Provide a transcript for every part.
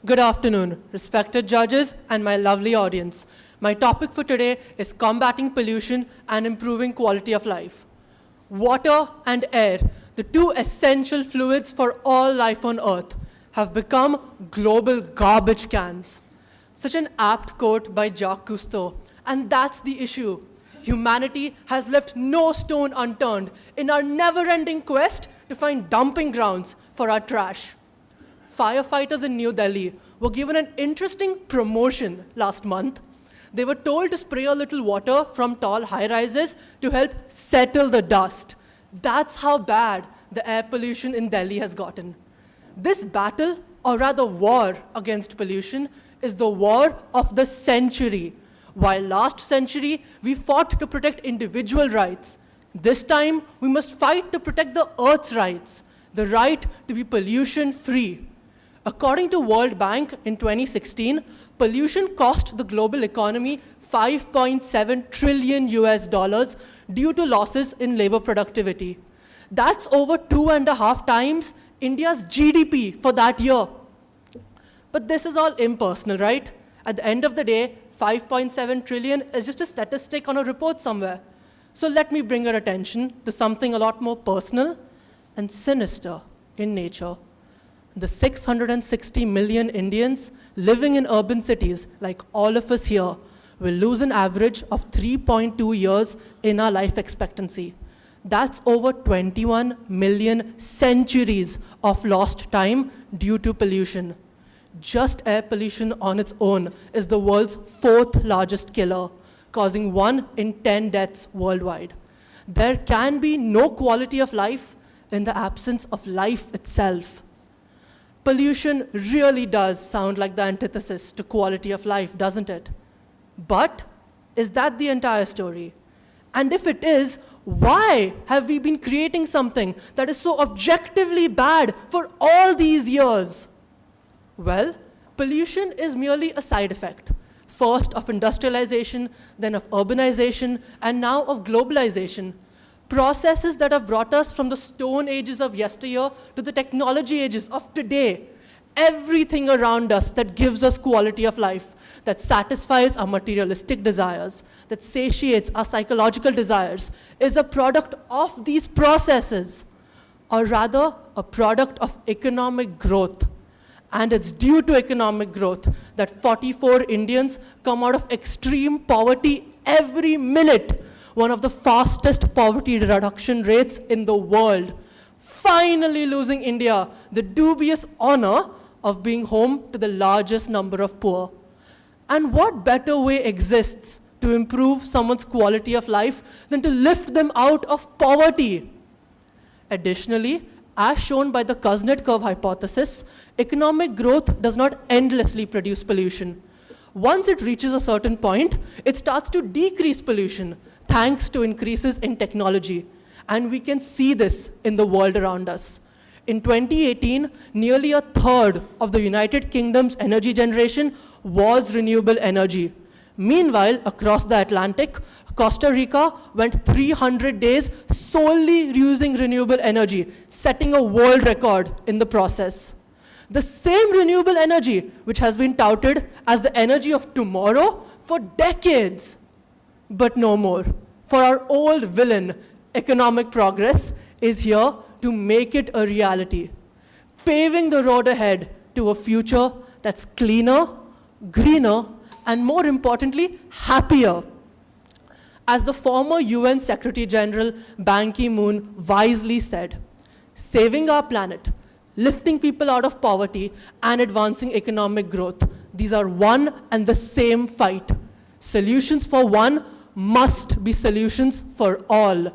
Good afternoon, respected judges and my lovely audience. My topic for today is combating pollution and improving quality of life. Water and air, the two essential fluids for all life on Earth, have become global garbage cans. Such an apt quote by Jacques Cousteau, and that's the issue. Humanity has left no stone unturned in our never-ending quest to find dumping grounds for our trash. Firefighters in New Delhi were given an interesting promotion last month. They were told to spray a little water from tall high-rises to help settle the dust. That's how bad the air pollution in Delhi has gotten. This battle, or rather war against pollution, is the war of the century. While last century, we fought to protect individual rights. This time, we must fight to protect the Earth's rights, the right to be pollution-free. According to World Bank in 2016, pollution cost the global economy $5.7 trillion due to losses in labor productivity. That's over 2.5 times India's GDP for that year. But this is all impersonal, right? At the end of the day, 5.7 trillion is just a statistic on a report somewhere. So let me bring your attention to something a lot more personal and sinister in nature. The 660 million Indians living in urban cities, like all of us here, will lose an average of 3.2 years in our life expectancy. That's over 21 million centuries of lost time due to pollution. Just air pollution on its own is the world's 4th largest killer, causing 1 in 10 deaths worldwide. There can be no quality of life in the absence of life itself. Pollution really does sound like the antithesis to quality of life, doesn't it? But is that the entire story? And if it is, why have we been creating something that is so objectively bad for all these years? Well, pollution is merely a side effect, first of industrialization, then of urbanization, and now of globalization. Processes that have brought us from the stone ages of yesteryear to the technology ages of today. Everything around us that gives us quality of life, that satisfies our materialistic desires, that satiates our psychological desires, is a product of these processes, or rather, a product of economic growth. And it's due to economic growth that 44 Indians come out of extreme poverty every minute, one of the fastest poverty reduction rates in the world, finally losing India the dubious honor of being home to the largest number of poor. And what better way exists to improve someone's quality of life than to lift them out of poverty? Additionally, as shown by the Kuznets curve hypothesis, economic growth does not endlessly produce pollution. Once it reaches a certain point, it starts to decrease pollution, thanks to increases in technology. And we can see this in the world around us. In 2018, nearly a third of the United Kingdom's energy generation was renewable energy. Meanwhile, across the Atlantic, Costa Rica went 300 days solely using renewable energy, setting a world record in the process. The same renewable energy which has been touted as the energy of tomorrow for decades. But no more. For our old villain, economic progress, is here to make it a reality, paving the road ahead to a future that's cleaner, greener, and more importantly, happier. As the former UN Secretary General Ban Ki-moon wisely said, saving our planet, lifting people out of poverty, and advancing economic growth, these are one and the same fight. Solutions for one must be solutions for all.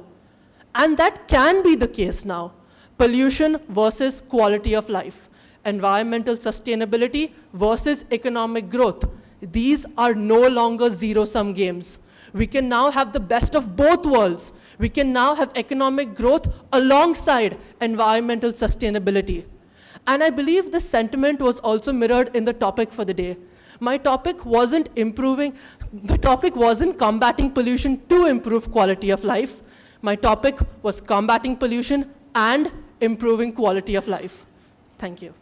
And that can be the case now. Pollution versus quality of life. Environmental sustainability versus economic growth. These are no longer zero-sum games. We can now have the best of both worlds. We can now have economic growth alongside environmental sustainability. And I believe this sentiment was also mirrored in the topic for the day. My topic wasn't combating pollution to improve quality of life. My topic was combating pollution and improving quality of life. Thank you.